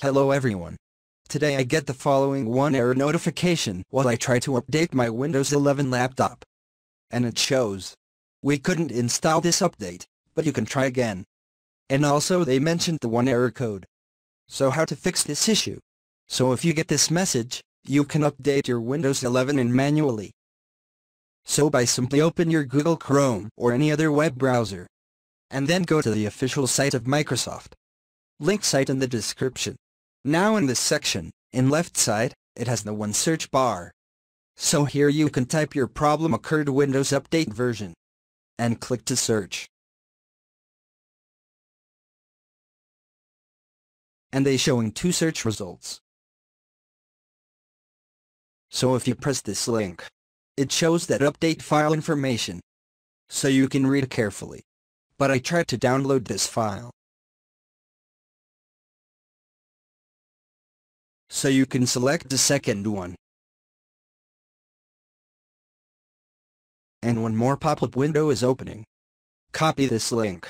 Hello everyone. Today I get the following one error notification while I try to update my Windows 11 laptop. And it shows, we couldn't install this update, but you can try again. And also they mentioned the one error code. So how to fix this issue? So if you get this message, you can update your Windows 11 manually. So by simply open your Google Chrome or any other web browser. And then go to the official site of Microsoft. Link site in the description. Now in this section, in left side, it has the one search bar. So here you can type your problem occurred Windows Update version. And click to search. And they showing two search results. So if you press this link, it shows that update file information. So you can read carefully. But I tried to download this file. So you can select the second one. And one more pop-up window is opening. Copy this link.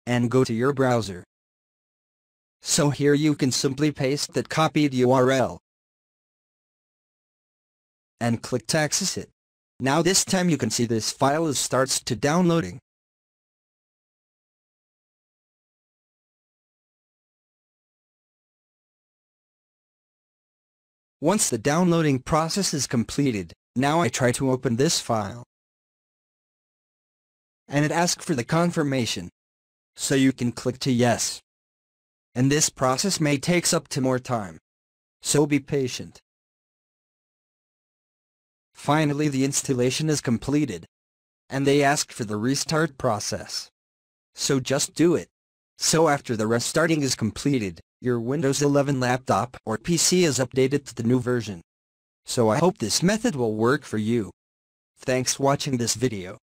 And go to your browser. So here you can simply paste that copied URL. And click to access it. Now this time you can see this file starts to downloading. Once the downloading process is completed, now I try to open this file. And it asks for the confirmation. So you can click to yes. And this process may take up to more time. So be patient. Finally the installation is completed. And they ask for the restart process. So just do it. So after the restarting is completed, your Windows 11 laptop or PC is updated to the new version. So I hope this method will work for you. Thanks watching this video.